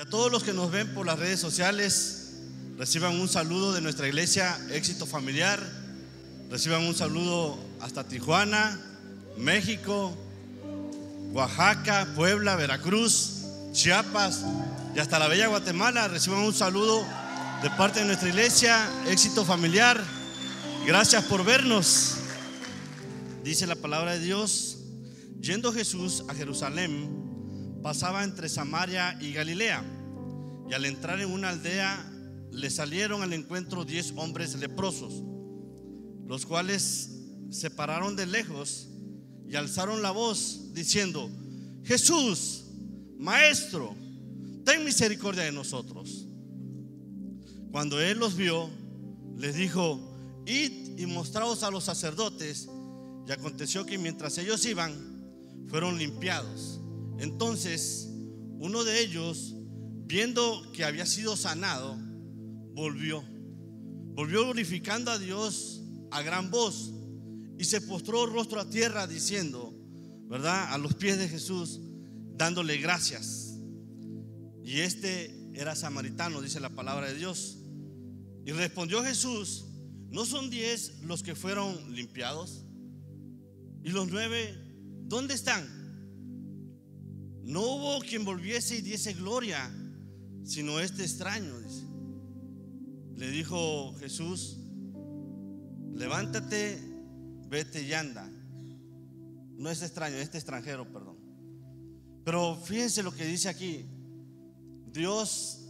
Y a todos los que nos ven por las redes sociales, reciban un saludo de nuestra iglesia Éxito Familiar. Reciban un saludo hasta Tijuana, México, Oaxaca, Puebla, Veracruz, Chiapas y hasta la bella Guatemala. Reciban un saludo de parte de nuestra iglesia Éxito Familiar. Gracias por vernos. Dice la palabra de Dios: yendo Jesús a Jerusalén, pasaba entre Samaria y Galilea, y al entrar en una aldea le salieron al encuentro 10 hombres leprosos, los cuales se pararon de lejos y alzaron la voz diciendo: Jesús, Maestro, ten misericordia de nosotros. Cuando él los vio, les dijo: id y mostraos a los sacerdotes. Y aconteció que mientras ellos iban, fueron limpiados. Entonces uno de ellos, viendo que había sido sanado, volvió glorificando a Dios a gran voz, y se postró rostro a tierra diciendo, ¿verdad?, a los pies de Jesús, dándole gracias. Y este era samaritano, dice la palabra de Dios. Y respondió Jesús: ¿no son 10 los que fueron limpiados? ¿Y los 9 dónde están? No hubo quien volviese y diese gloria, sino este extraño, dice. Le dijo Jesús: levántate, vete y anda. No es extraño, este extranjero, perdón. Pero fíjense lo que dice aquí. Dios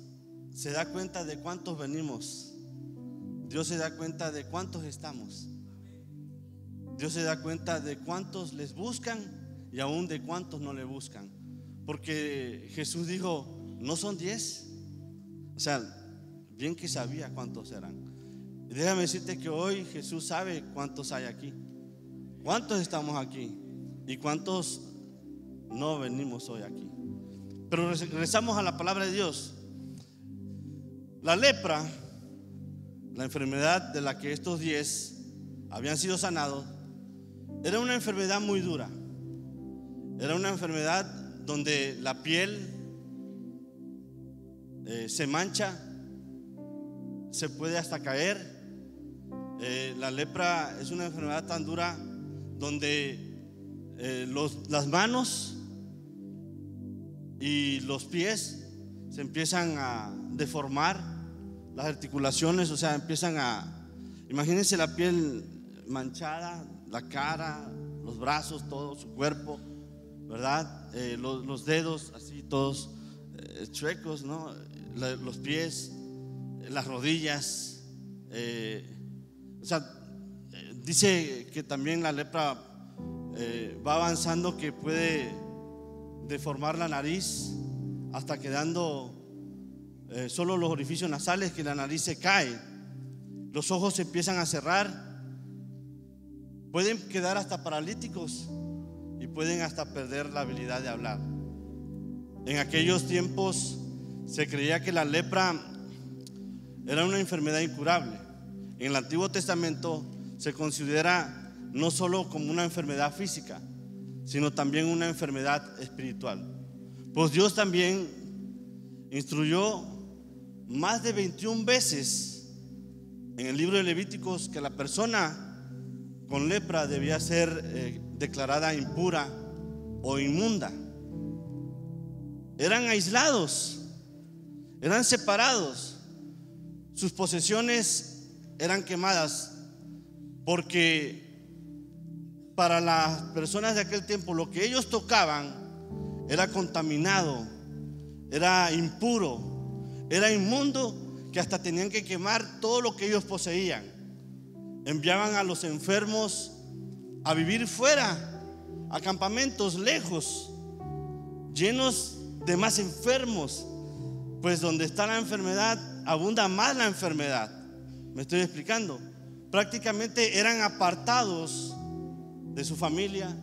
se da cuenta de cuántos venimos. Dios se da cuenta de cuántos estamos. Dios se da cuenta de cuántos les buscan y aún de cuántos no le buscan. Porque Jesús dijo: ¿no son 10? O sea, bien que sabía cuántos eran. Y déjame decirte que hoy Jesús sabe cuántos hay aquí, cuántos estamos aquí y cuántos no venimos hoy aquí. Pero regresamos a la palabra de Dios. La lepra, la enfermedad de la que estos 10 habían sido sanados, era una enfermedad muy dura. Era una enfermedad donde la piel se mancha, se puede hasta caer. La lepra es una enfermedad tan dura donde las manos y los pies se empiezan a deformar, las articulaciones, o sea, imagínense la piel manchada, la cara, los brazos, todo su cuerpo, ¿verdad? Los dedos así todos chuecos, ¿no? Los pies, las rodillas, o sea, dice que también la lepra va avanzando, que puede deformar la nariz hasta quedando solo los orificios nasales, que la nariz se cae, los ojos se empiezan a cerrar, pueden quedar hasta paralíticos y pueden hasta perder la habilidad de hablar. En aquellos tiempos se creía que la lepra era una enfermedad incurable. En el Antiguo Testamento se considera no solo como una enfermedad física, sino también una enfermedad espiritual. Pues Dios también instruyó más de 21 veces en el libro de Levíticos que la persona con lepra debía ser declarada impura o inmunda. Eran aislados, eran separados, sus posesiones eran quemadas, porque para las personas de aquel tiempo lo que ellos tocaban era contaminado, era impuro, era inmundo, que hasta tenían que quemar todo lo que ellos poseían. Enviaban a los enfermos a vivir fuera, a campamentos lejos, llenos de más enfermos, pues donde está la enfermedad abunda más la enfermedad. ¿Me estoy explicando? Prácticamente eran apartados de su familia,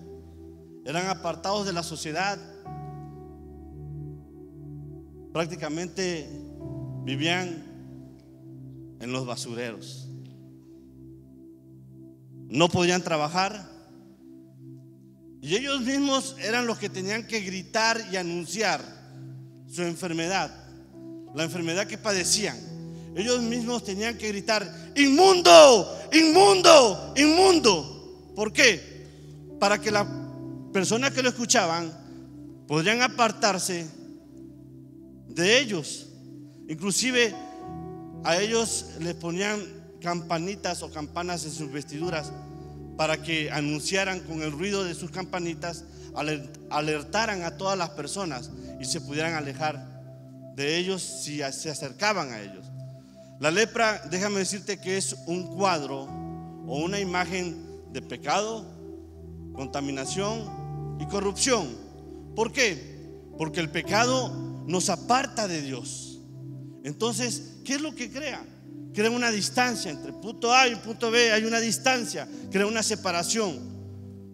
eran apartados de la sociedad, prácticamente vivían en los basureros. No podían trabajar y ellos mismos eran los que tenían que gritar y anunciar su enfermedad. la enfermedad que padecían, ellos mismos tenían que gritar: inmundo, inmundo, inmundo. ¿Por qué? Para que las personas que lo escuchaban podrían apartarse de ellos. Inclusive a ellos les ponían campanitas o campanas en sus vestiduras para que anunciaran con el ruido de sus campanitas, alertaran a todas las personas y se pudieran alejar de ellos si se acercaban a ellos. La lepra, déjame decirte que es un cuadro o una imagen de pecado, contaminación y corrupción. ¿Por qué? Porque el pecado nos aparta de Dios. Entonces, ¿qué es lo que crea? Crea una distancia entre punto A y punto B. Hay una distancia, crea una separación.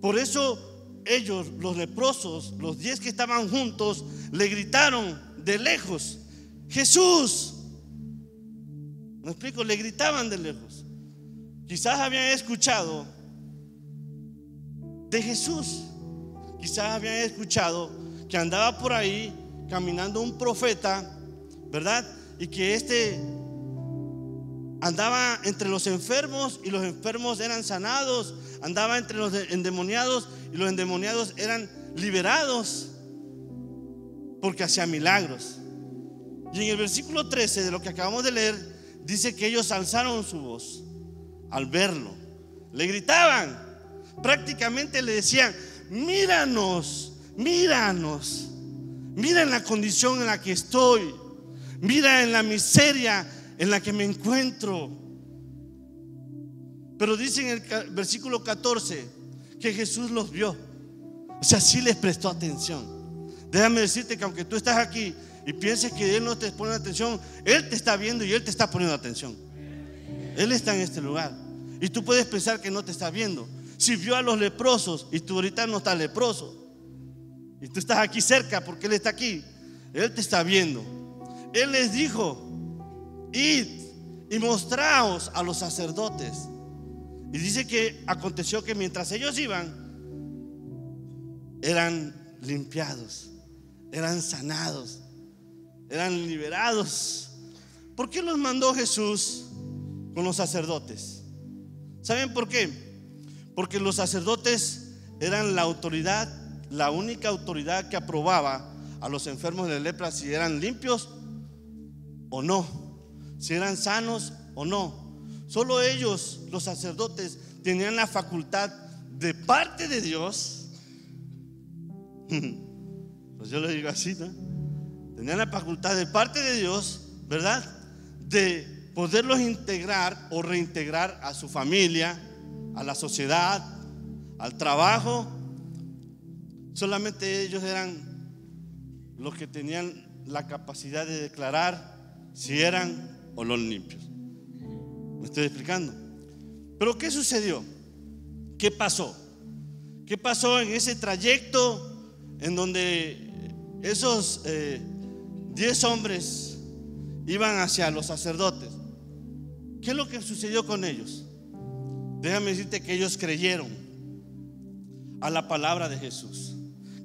Por eso ellos, los leprosos, los 10 que estaban juntos, le gritaron de lejos: Jesús. ¿Me explico? Le gritaban de lejos. Quizás habían escuchado de Jesús. Quizás habían escuchado que andaba por ahí caminando un profeta, ¿verdad? Y que andaba entre los enfermos y los enfermos eran sanados. Andaba entre los endemoniados y los endemoniados eran liberados, porque hacía milagros. Y en el versículo 13 de lo que acabamos de leer, dice que ellos alzaron su voz al verlo. Le gritaban, prácticamente le decían: míranos, míranos, mira en la condición en la que estoy, mira en la miseria en la que me encuentro. Pero dice en el versículo 14 que Jesús los vio. O sea, sí les prestó atención. Déjame decirte que aunque tú estás aquí y pienses que Él no te pone atención, Él te está viendo y Él te está poniendo atención. Él está en este lugar. Y tú puedes pensar que no te está viendo. Si vio a los leprosos y tú ahorita no estás leproso y tú estás aquí cerca porque Él está aquí, Él te está viendo. Él les dijo: id y mostraos a los sacerdotes. Y dice que aconteció que mientras ellos iban, eran limpiados, eran sanados, eran liberados. ¿Por qué los mandó Jesús con los sacerdotes? ¿Saben por qué? Porque los sacerdotes eran la autoridad, la única autoridad que aprobaba a los enfermos de lepra si eran limpios o no, si eran sanos o no. Solo ellos, los sacerdotes, tenían la facultad de parte de Dios. Pues yo le digo así, ¿no? Tenían la facultad de parte de Dios, ¿verdad?, de poderlos integrar o reintegrar a su familia, a la sociedad, al trabajo. Solamente ellos eran los que tenían la capacidad de declarar si eran o no limpios. ¿Me estoy explicando? Pero ¿qué sucedió? ¿Qué pasó? ¿Qué pasó en ese trayecto en donde esos 10 hombres iban hacia los sacerdotes? ¿Qué es lo que sucedió con ellos? Déjame decirte que ellos creyeron a la palabra de Jesús.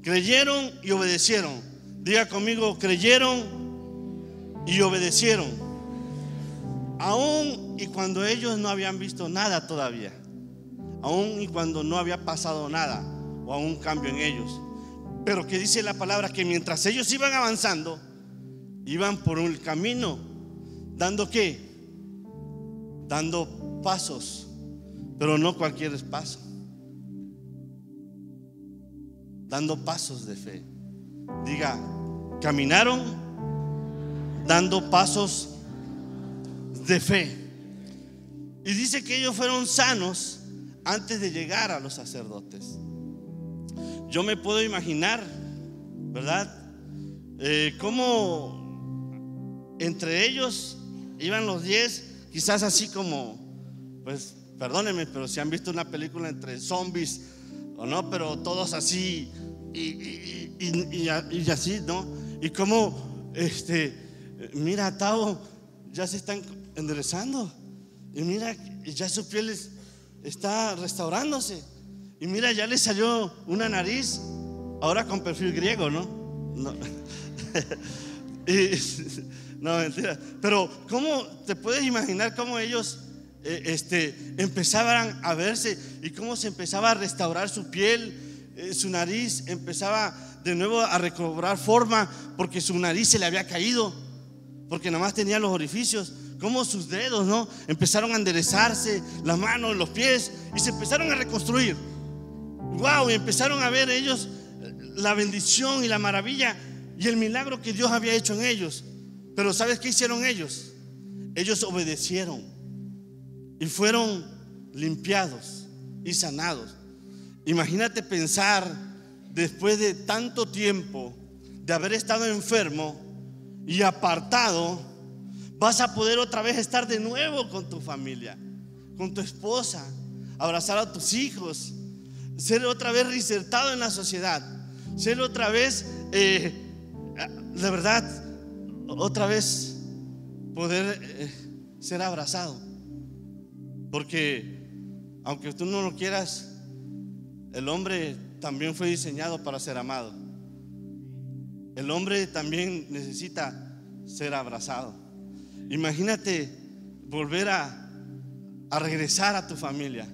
Creyeron y obedecieron. Diga conmigo: creyeron y obedecieron. Aún y cuando ellos no habían visto nada todavía, aún y cuando no había pasado nada o algún cambio en ellos. Pero que dice la palabra que mientras ellos iban avanzando, iban por un camino, dando ¿qué? Dando pasos, pero no cualquier paso, dando pasos de fe. Diga: caminaron dando pasos de fe. Y dice que ellos fueron sanos antes de llegar a los sacerdotes. Yo me puedo imaginar, ¿verdad?, cómo entre ellos iban los 10, quizás así como, pues perdónenme, pero si han visto una película entre zombies o no, pero todos así y así, ¿no? Y como mira, Tavo, ya se están enderezando, y mira, ya su piel está restaurándose, y mira, ya le salió una nariz ahora con perfil griego, ¿no? No, mentira. Pero ¿cómo te puedes imaginar cómo ellos empezaban a verse y cómo se empezaba a restaurar su piel, su nariz empezaba de nuevo a recobrar forma porque su nariz se le había caído, porque nada más tenía los orificios? Cómo sus dedos, ¿no?, empezaron a enderezarse, las manos, los pies, y se empezaron a reconstruir. Wow, y empezaron a ver ellos la bendición y la maravilla y el milagro que Dios había hecho en ellos. Pero ¿sabes qué hicieron ellos? Ellos obedecieron y fueron limpiados y sanados. Imagínate pensar, después de tanto tiempo de haber estado enfermo y apartado, vas a poder otra vez estar de nuevo con tu familia, con tu esposa, abrazar a tus hijos, ser otra vez reinsertado en la sociedad, ser otra vez, de verdad, otra vez poder ser abrazado. Porque aunque tú no lo quieras, el hombre también fue diseñado para ser amado. El hombre también necesita ser abrazado. Imagínate volver a regresar a tu familia.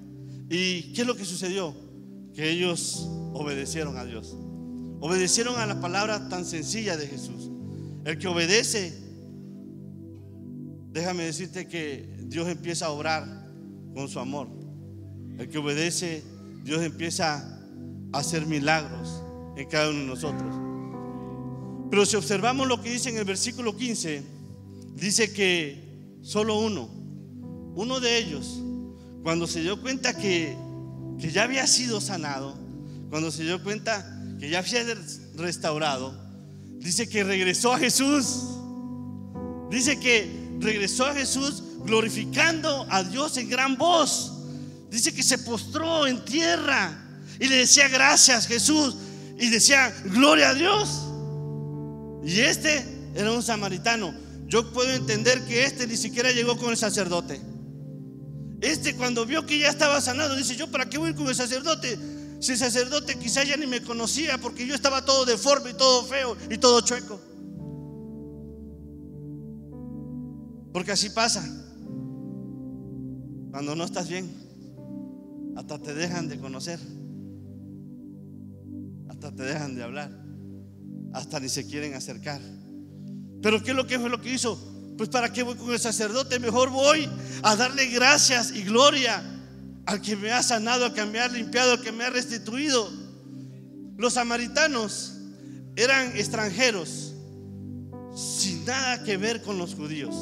¿Y qué es lo que sucedió? Que ellos obedecieron a Dios, obedecieron a la palabra tan sencilla de Jesús. El que obedece, déjame decirte que Dios empieza a obrar con su amor. El que obedece, Dios empieza a hacer milagros en cada uno de nosotros. Pero si observamos lo que dice en el versículo 15, dice que solo uno de ellos, cuando se dio cuenta que ya había sido sanado, cuando se dio cuenta que ya había restaurado, dice que regresó a Jesús. Dice que regresó a Jesús glorificando a Dios en gran voz. Dice que se postró en tierra y le decía gracias, Jesús, y decía gloria a Dios. Y este era un samaritano. Yo puedo entender que ni siquiera llegó con el sacerdote. Cuando vio que ya estaba sanado, dice: yo para qué voy con el sacerdote, si el sacerdote quizás ya ni me conocía, porque yo estaba todo deforme y todo feo y todo chueco. Porque así pasa cuando no estás bien, hasta te dejan de conocer, hasta te dejan de hablar, hasta ni se quieren acercar. Pero ¿qué es lo que fue lo que hizo? Pues ¿para qué voy con el sacerdote? Mejor voy a darle gracias y gloria al que me ha sanado, al que me ha limpiado, al que me ha restituido. Los samaritanos eran extranjeros sin nada que ver con los judíos,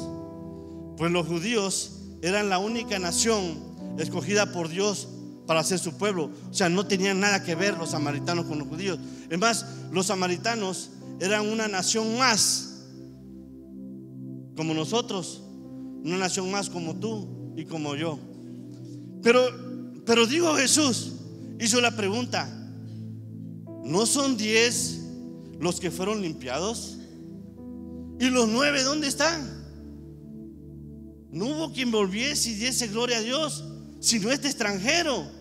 pues los judíos eran la única nación escogida por Dios para ser su pueblo. O sea, no tenían nada que ver los samaritanos con los judíos. Es más, los samaritanos eran una nación más como nosotros, una nación más como tú y como yo. Pero digo, Jesús hizo la pregunta: ¿no son 10 los que fueron limpiados? ¿Y los 9 dónde están? No hubo quien volviese y diese gloria a Dios, sino este extranjero.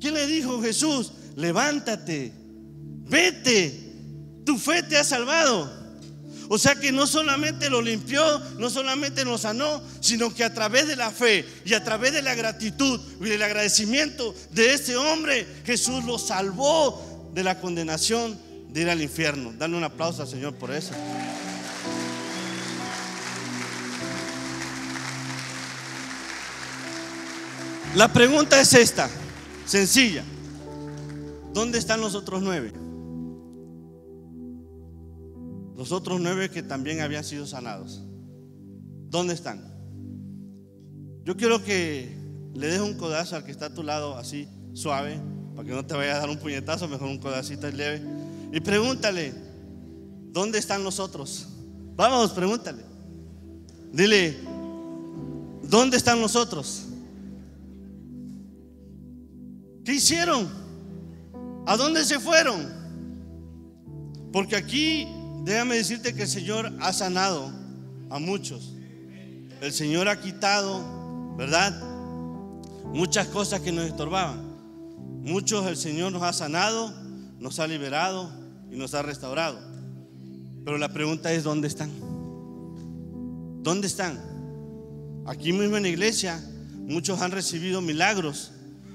¿Qué le dijo Jesús? Levántate, vete, tu fe te ha salvado. O sea que no solamente lo limpió, no solamente lo sanó, sino que a través de la fe y a través de la gratitud y del agradecimiento de este hombre, Jesús lo salvó de la condenación de ir al infierno. Dale un aplauso al Señor por eso. La pregunta es esta, sencilla: ¿dónde están los otros 9? Los otros 9 que también habían sido sanados, ¿dónde están? Yo quiero que le des un codazo al que está a tu lado, así suave, para que no te vaya a dar un puñetazo, mejor un codacito leve, y pregúntale: ¿dónde están los otros? Vamos, pregúntale. Dile: ¿dónde están los otros? ¿Qué hicieron? ¿A dónde se fueron? Porque aquí, déjame decirte que el Señor ha sanado a muchos. El Señor ha quitado, ¿verdad?, muchas cosas que nos estorbaban. Muchos el Señor nos ha sanado, nos ha liberado y nos ha restaurado. Pero la pregunta es: ¿dónde están? ¿Dónde están? Aquí mismo en la iglesia muchos han recibido milagros,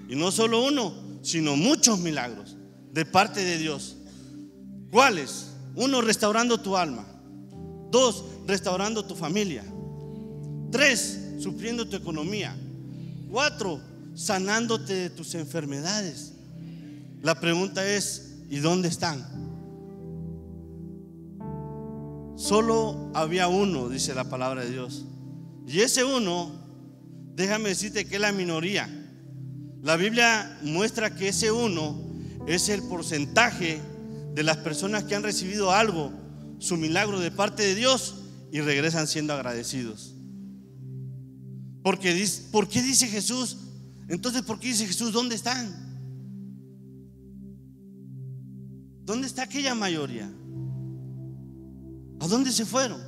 y no solo uno, sino muchos milagros de parte de Dios. ¿Cuáles? 1, restaurando tu alma. 2, restaurando tu familia. 3, supliendo tu economía. 4, sanándote de tus enfermedades. La pregunta es, ¿y dónde están? Solo había uno, dice la palabra de Dios. Y ese uno, déjame decirte que es la minoría. La Biblia muestra que ese uno es el porcentaje de las personas que han recibido algo, su milagro de parte de Dios, y regresan siendo agradecidos. ¿Por qué dice Jesús? Entonces, ¿por qué dice Jesús? ¿Dónde están? ¿Dónde está aquella mayoría? ¿A dónde se fueron?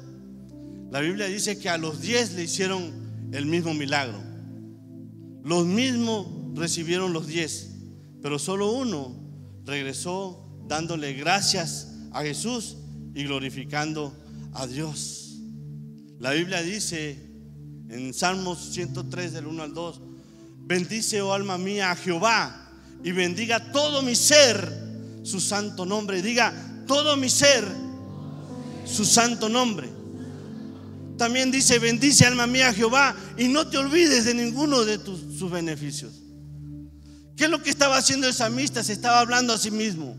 La Biblia dice que a los 10 le hicieron el mismo milagro. Los mismos recibieron los 10, pero solo uno regresó dándole gracias a Jesús y glorificando a Dios. La Biblia dice en Salmos 103 del 1 al 2: bendice, oh alma mía, a Jehová, y bendiga todo mi ser su santo nombre. Diga, todo mi ser su santo nombre. También dice: bendice, alma mía, a Jehová, y no te olvides de ninguno de sus beneficios. ¿Qué es lo que estaba haciendo el salmista? Se estaba hablando a sí mismo.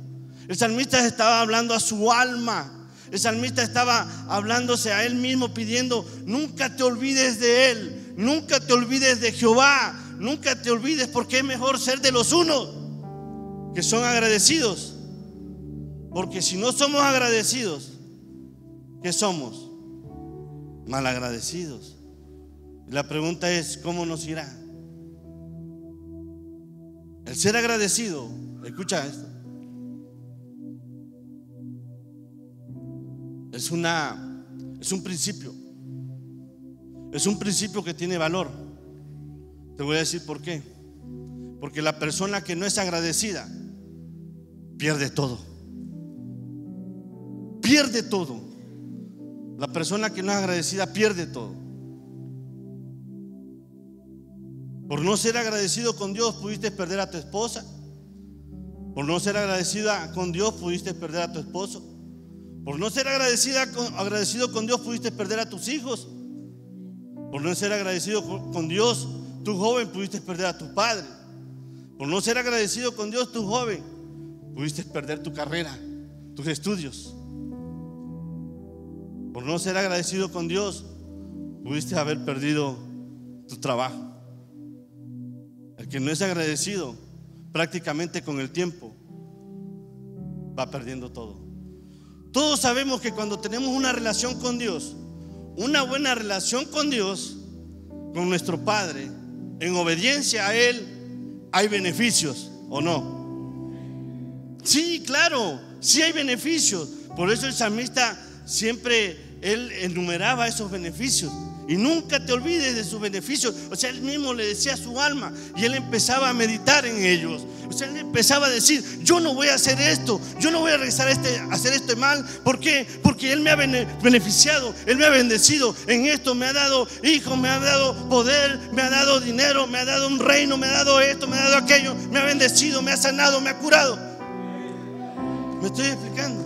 El salmista se estaba hablando a su alma. El salmista estaba hablándose a él mismo, pidiendo: nunca te olvides de él, nunca te olvides de Jehová, nunca te olvides, porque es mejor ser de los unos que son agradecidos. Porque si no somos agradecidos, ¿qué somos? Malagradecidos. Y la pregunta es: ¿cómo nos irá? El ser agradecido, escucha esto, es un principio. Es un principio que tiene valor. Te voy a decir por qué. Porque la persona que no es agradecida pierde todo. Pierde todo. La persona que no es agradecida pierde todo. Por no ser agradecido con Dios pudiste perder a tu esposa. Por no ser agradecida con Dios pudiste perder a tu esposo. Por no ser agradecido con Dios pudiste perder a tus hijos. Por no ser agradecido con Dios, tu joven, pudiste perder a tu padre. Por no ser agradecido con Dios, tu joven, pudiste perder tu carrera, tus estudios. Por no ser agradecido con Dios, pudiste haber perdido tu trabajo. El que no es agradecido, prácticamente con el tiempo va perdiendo todo. Todos sabemos que cuando tenemos una relación con Dios, una buena relación con Dios, con nuestro Padre, en obediencia a Él, hay beneficios, ¿o no? Sí, claro, sí hay beneficios. Por eso el salmista siempre, él enumeraba esos beneficios. Y nunca te olvides de sus beneficios. O sea, él mismo le decía a su alma, y él empezaba a meditar en ellos. O sea, él empezaba a decir: yo no voy a hacer esto, yo no voy a regresar a hacer esto mal. ¿Por qué? Porque Él me ha beneficiado, Él me ha bendecido en esto, me ha dado hijos, me ha dado poder, me ha dado dinero, me ha dado un reino, me ha dado esto, me ha dado aquello, me ha bendecido, me ha sanado, me ha curado. ¿Me estoy explicando?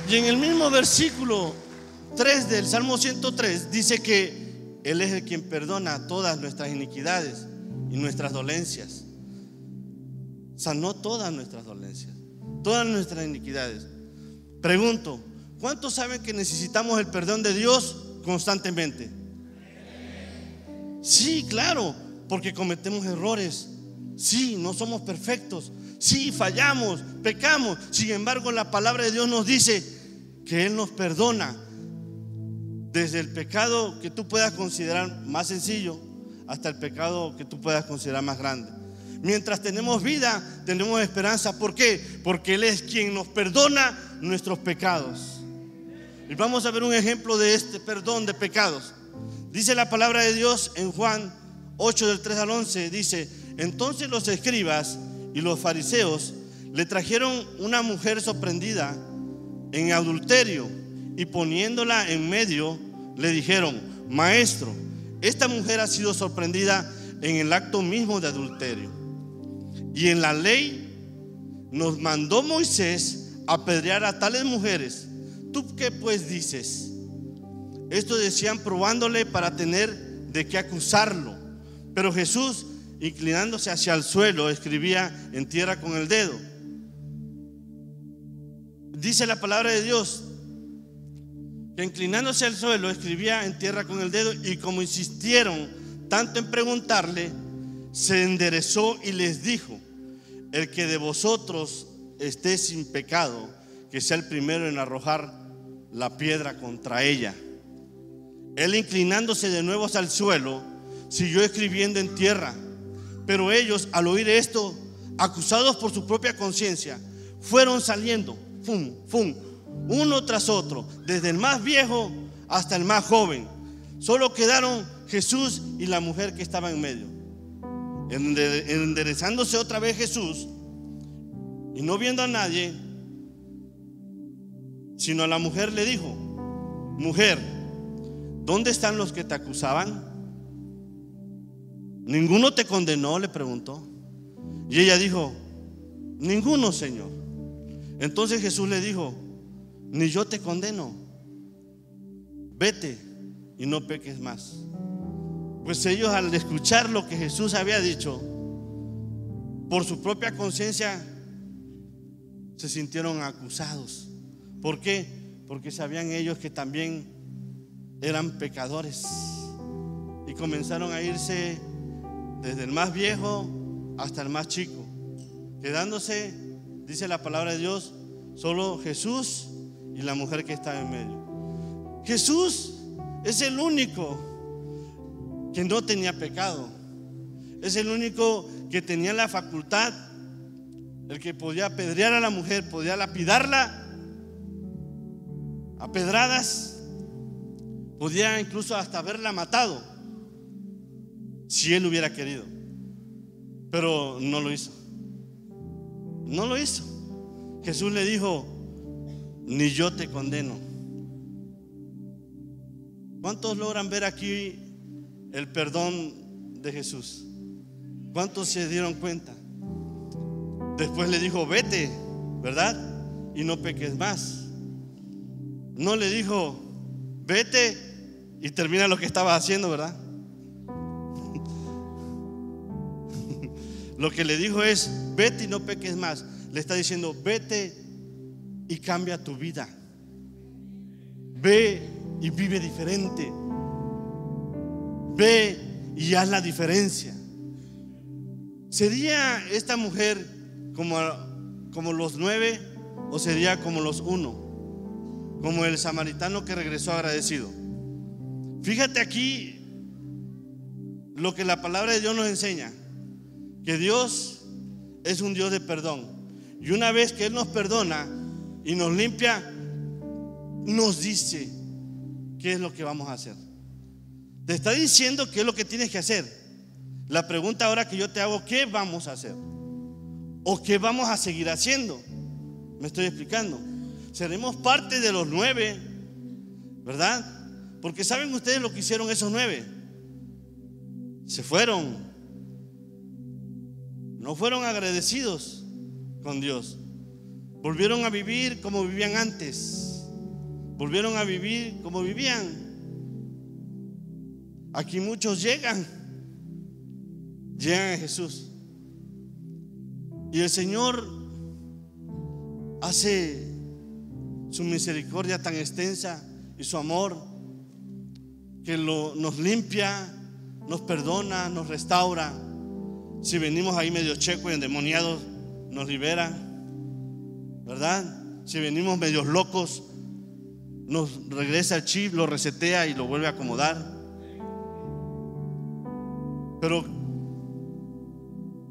Y en el mismo versículo 3 del Salmo 103 dice que Él es el quien perdona todas nuestras iniquidades y nuestras dolencias. Sanó todas nuestras dolencias, todas nuestras iniquidades. Pregunto: ¿cuántos saben que necesitamos el perdón de Dios constantemente? Sí, claro, porque cometemos errores. Sí, no somos perfectos. Sí, fallamos, pecamos. Sin embargo, la palabra de Dios nos dice que Él nos perdona desde el pecado que tú puedas considerar más sencillo hasta el pecado que tú puedas considerar más grande. Mientras tenemos vida, tenemos esperanza. ¿Por qué? Porque Él es quien nos perdona nuestros pecados. Y vamos a ver un ejemplo de este perdón de pecados. Dice la palabra de Dios en Juan 8 del 3 al 11. Dice: entonces los escribas y los fariseos Le trajeron una mujer sorprendida en adulterio y poniéndola en medio, le dijeron: Maestro, esta mujer ha sido sorprendida en el acto mismo de adulterio. Y en la ley nos mandó Moisés apedrear a tales mujeres. ¿Tú qué pues dices? Esto decían probándole para tener de qué acusarlo. Pero Jesús, inclinándose hacia el suelo, escribía en tierra con el dedo. Dice la palabra de Dios que inclinándose al suelo escribía en tierra con el dedo, y como insistieron tanto en preguntarle, se enderezó y les dijo: el que de vosotros esté sin pecado, que sea el primero en arrojar la piedra contra ella. Él, inclinándose de nuevo hacia el suelo, siguió escribiendo en tierra. Pero ellos, al oír esto, acusados por su propia conciencia, fueron saliendo, uno tras otro, desde el más viejo hasta el más joven. Solo quedaron Jesús y la mujer que estaba en medio. Enderezándose otra vez Jesús, y no viendo a nadie, sino a la mujer, le dijo: Mujer, ¿dónde están los que te acusaban? ¿Ninguno te condenó?, le preguntó. Y ella dijo: Ninguno, Señor. Entonces Jesús le dijo: Ni yo te condeno. Vete y no peques más. Pues ellos, al escuchar lo que Jesús había dicho, por su propia conciencia se sintieron acusados. ¿Por qué? Porque sabían ellos que también eran pecadores, y comenzaron a irse desde el más viejo hasta el más chico, quedándose, dice la palabra de Dios, solo Jesús y la mujer que estaba en medio. Jesús es el único que no tenía pecado, es el único que tenía la facultad, el que podía apedrear a la mujer, podía lapidarla a pedradas, podía incluso hasta haberla matado si él hubiera querido, pero no lo hizo. No lo hizo. Jesús le dijo: Ni yo te condeno. ¿Cuántos logran ver aquí el perdón de Jesús? ¿Cuántos se dieron cuenta? Después le dijo: Vete, ¿verdad? Y no peques más. No le dijo: Vete y termina lo que estabas haciendo, ¿verdad? Lo que le dijo es: vete y no peques más. Le está diciendo: vete y cambia tu vida. Ve y vive diferente. Ve y haz la diferencia. ¿Sería esta mujer como los 9 o sería como los 1? Como el samaritano que regresó agradecido. Fíjate aquí lo que la palabra de Dios nos enseña: que Dios es un Dios de perdón, y una vez que Él nos perdona y nos limpia, nos dice qué es lo que vamos a hacer. Te está diciendo qué es lo que tienes que hacer. La pregunta ahora que yo te hago: ¿qué vamos a hacer? ¿O qué vamos a seguir haciendo? ¿Me estoy explicando? Seremos parte de los 9, ¿verdad? Porque ¿saben ustedes lo que hicieron esos 9? Se fueron. No fueron agradecidos con Dios. Volvieron a vivir como vivían antes. Volvieron a vivir como vivían. Aquí muchos llegan a Jesús, y el Señor hace su misericordia tan extensa y su amor que nos limpia, nos perdona, nos restaura. Si venimos ahí medio checo y endemoniados, nos libera, ¿verdad? Si venimos medios locos, nos regresa el chip, lo resetea y lo vuelve a acomodar. Pero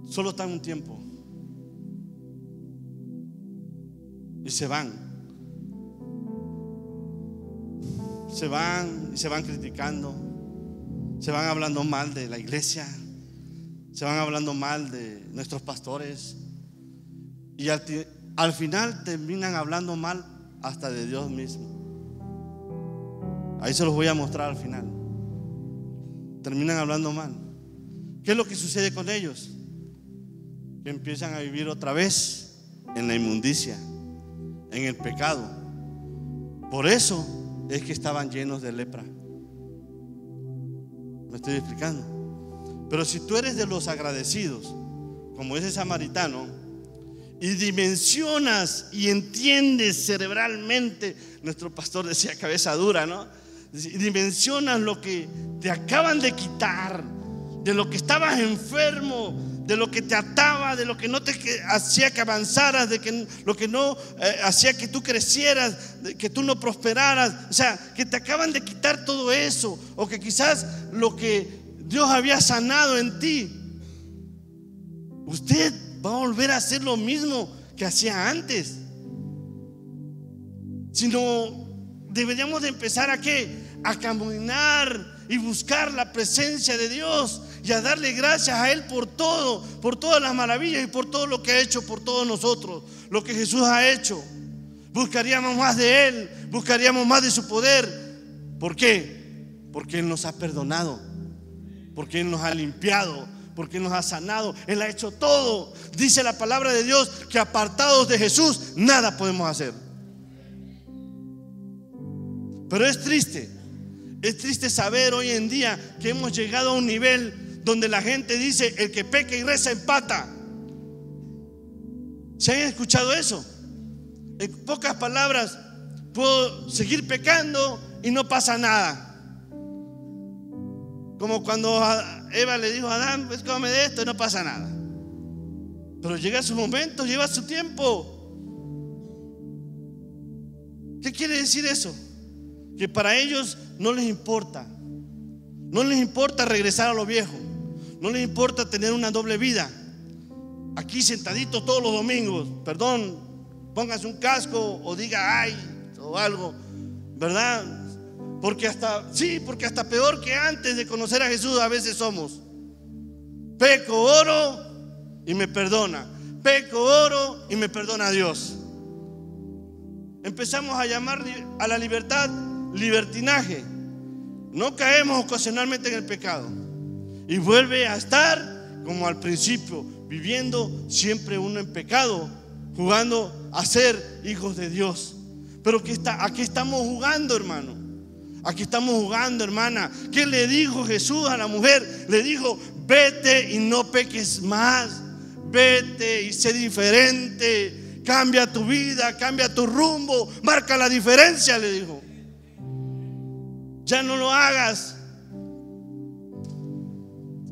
solo están un tiempo y se van. Se van y se van criticando, se van hablando mal de la iglesia, se van hablando mal de nuestros pastores, y al final terminan hablando mal hasta de Dios mismo. Ahí se los voy a mostrar al final. Terminan hablando mal. ¿Qué es lo que sucede con ellos? Que empiezan a vivir otra vez en la inmundicia, en el pecado. Por eso es que estaban llenos de lepra. ¿Me estoy explicando? Pero si tú eres de los agradecidos, como ese samaritano, y dimensionas y entiendes cerebralmente, nuestro pastor decía cabeza dura, ¿no? Y dimensionas lo que te acaban de quitar, de lo que estabas enfermo, de lo que te ataba, de lo que no te hacía que avanzaras, de lo que no hacía que tú crecieras, de que tú no prosperaras. O sea, que te acaban de quitar todo eso, o que quizás lo que Dios había sanado en ti, usted va a volver a hacer lo mismo que hacía antes. Sino deberíamos de empezar a ¿qué? A caminar y buscar la presencia de Dios y a darle gracias a Él por todo, por todas las maravillas y por todo lo que ha hecho por todos nosotros, lo que Jesús ha hecho. Buscaríamos más de Él, buscaríamos más de su poder. ¿Por qué? Porque Él nos ha perdonado, porque Él nos ha limpiado, porque Él nos ha sanado. Él ha hecho todo. Dice la palabra de Dios que apartados de Jesús nada podemos hacer. Pero es triste saber hoy en día que hemos llegado a un nivel donde la gente dice: el que peca y reza empata. ¿Se han escuchado eso? En pocas palabras, puedo seguir pecando y no pasa nada. Como cuando Eva le dijo a Adán: pues come de esto y no pasa nada. Pero llega su momento, lleva su tiempo. ¿Qué quiere decir eso? Que para ellos no les importa. No les importa regresar a lo viejo. No les importa tener una doble vida. Aquí sentaditos todos los domingos. Perdón, póngase un casco o diga ay o algo, ¿verdad? Porque hasta peor que antes de conocer a Jesús a veces somos. Peco, oro y me perdona. Peco, oro y me perdona Dios. Empezamos a llamar a la libertad libertinaje. No caemos ocasionalmente en el pecado y vuelve a estar como al principio, viviendo siempre uno en pecado, jugando a ser hijos de Dios. Pero aquí estamos jugando, hermano. Aquí estamos jugando, hermana. ¿Qué le dijo Jesús a la mujer? Le dijo: vete y no peques más. Vete y sé diferente. Cambia tu vida, cambia tu rumbo, marca la diferencia, le dijo. Ya no lo hagas.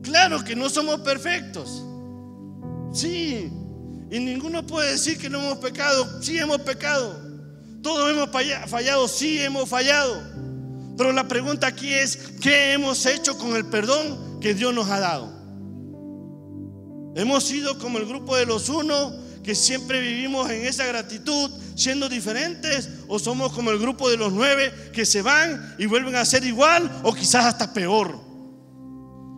Claro que no somos perfectos. Sí. Y ninguno puede decir que no hemos pecado. Sí, hemos pecado. Todos hemos fallado. Sí, hemos fallado. Pero la pregunta aquí es: ¿qué hemos hecho con el perdón que Dios nos ha dado? ¿Hemos sido como el grupo de los 1 que siempre vivimos en esa gratitud siendo diferentes? ¿O somos como el grupo de los 9 que se van y vuelven a ser igual o quizás hasta peor?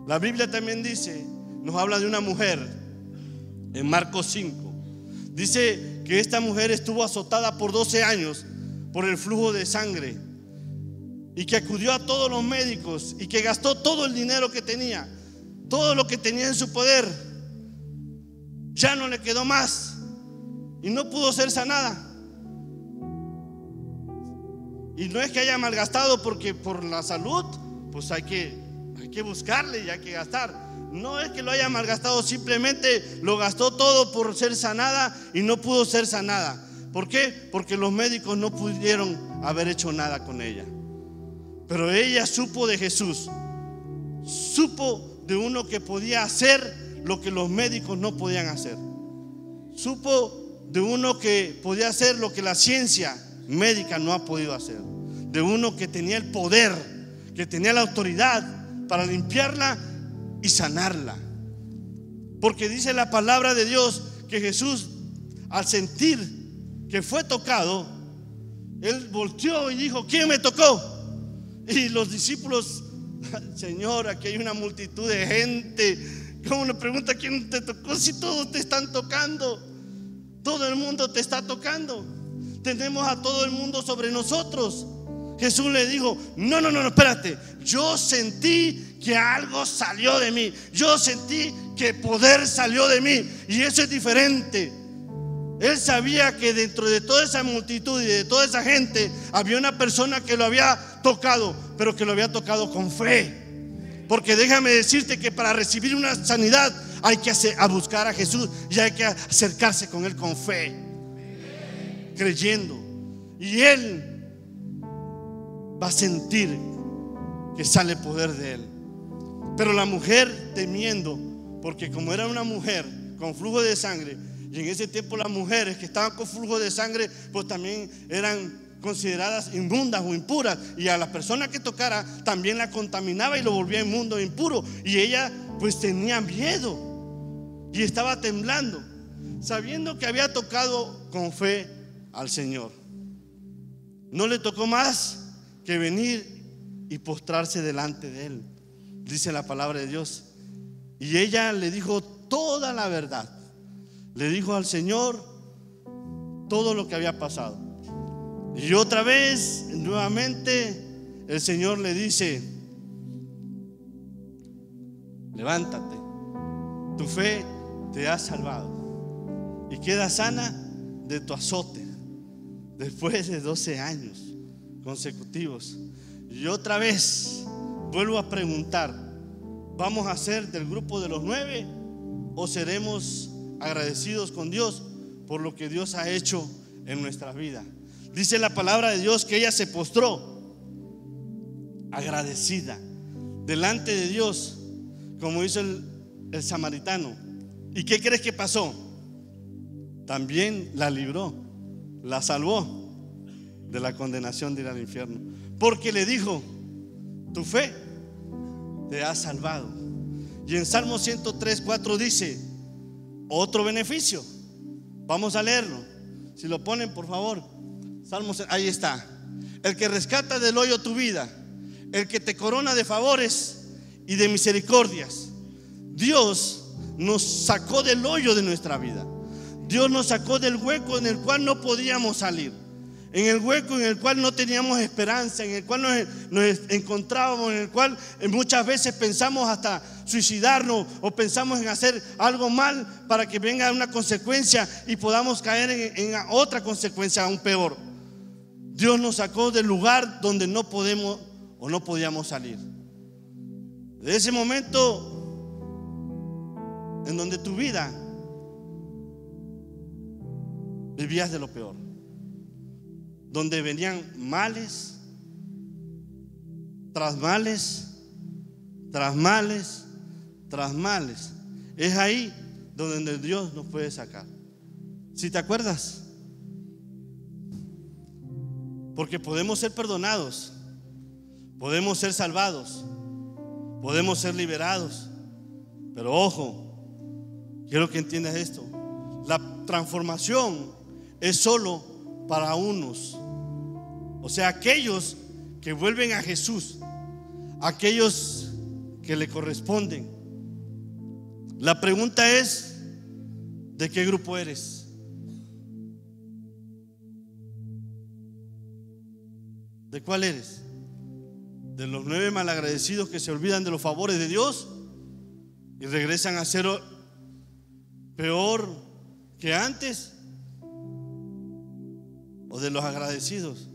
La Biblia también dice, nos habla de una mujer en Marcos 5. Dice que esta mujer estuvo azotada por 12 años por el flujo de sangre y que acudió a todos los médicos y que gastó todo el dinero que tenía, todo lo que tenía en su poder. Ya no le quedó más y no pudo ser sanada. Y no es que haya malgastado porque por la salud pues hay que buscarle y hay que gastar. No es que lo haya malgastado, simplemente lo gastó todo por ser sanada y no pudo ser sanada. ¿Por qué? Porque los médicos no pudieron haber hecho nada con ella. Pero ella supo de Jesús, supo de uno que podía hacer lo que los médicos no podían hacer. Supo de uno que podía hacer lo que la ciencia médica no ha podido hacer. De uno que tenía el poder, que tenía la autoridad para limpiarla y sanarla. Porque dice la palabra de Dios que Jesús, al sentir que fue tocado, Él volteó y dijo: ¿quién me tocó? Y los discípulos: Señor, aquí hay una multitud de gente. ¿Cómo le pregunta quién te tocó si todos te están tocando? Todo el mundo te está tocando. Tenemos a todo el mundo sobre nosotros. Jesús le dijo: no, espérate. Yo sentí que algo salió de mí. Yo sentí que poder salió de mí. Y eso es diferente. Él sabía que dentro de toda esa multitud y de toda esa gente había una persona que lo había tocado, pero que lo había tocado con fe. Porque déjame decirte que para recibir una sanidad hay que buscar a Jesús y hay que acercarse con Él con fe, creyendo. Y Él va a sentir que sale poder de Él. Pero la mujer temiendo, porque como era una mujer con flujo de sangre, y en ese tiempo las mujeres que estaban con flujo de sangre pues también eran consideradas inmundas o impuras, y a la persona que tocara también la contaminaba y lo volvía inmundo e impuro. Y ella pues tenía miedo y estaba temblando, sabiendo que había tocado con fe al Señor. No le tocó más que venir y postrarse delante de Él, dice la palabra de Dios. Y ella le dijo toda la verdad. Le dijo al Señor todo lo que había pasado. Y otra vez, nuevamente, el Señor le dice: levántate, tu fe te ha salvado, y queda sana de tu azote. Después de 12 años consecutivos. Y otra vez vuelvo a preguntar: ¿vamos a ser del grupo de los 9 o seremos agradecidos con Dios por lo que Dios ha hecho en nuestra vida? Dice la palabra de Dios que ella se postró agradecida delante de Dios, como hizo el samaritano. ¿Y qué crees que pasó? También la libró, la salvó de la condenación de ir al infierno, porque le dijo: tu fe te ha salvado. Y en Salmo 103:4 dice otro beneficio. Vamos a leerlo. Si lo ponen, por favor. Salmos, ahí está. El que rescata del hoyo tu vida, el que te corona de favores y de misericordias. Dios nos sacó del hoyo de nuestra vida. Dios nos sacó del hueco en el cual no podíamos salir, en el hueco en el cual no teníamos esperanza, en el cual nos encontrábamos, en el cual muchas veces pensamos hasta suicidarnos o pensamos en hacer algo mal para que venga una consecuencia y podamos caer en otra consecuencia aún peor. Dios nos sacó del lugar donde no podemos o no podíamos salir. De ese momento en donde tu vida vivías de lo peor, donde venían males tras males, tras males, tras males. Es ahí donde Dios nos puede sacar. Si te acuerdas, porque podemos ser perdonados, podemos ser salvados, podemos ser liberados. Pero ojo, quiero que entiendas esto: la transformación es solo para unos, o sea, aquellos que vuelven a Jesús, aquellos que le corresponden. La pregunta es: ¿de qué grupo eres? ¿De cuál eres? ¿De los 9 malagradecidos que se olvidan de los favores de Dios y regresan a ser peor que antes? ¿O de los agradecidos?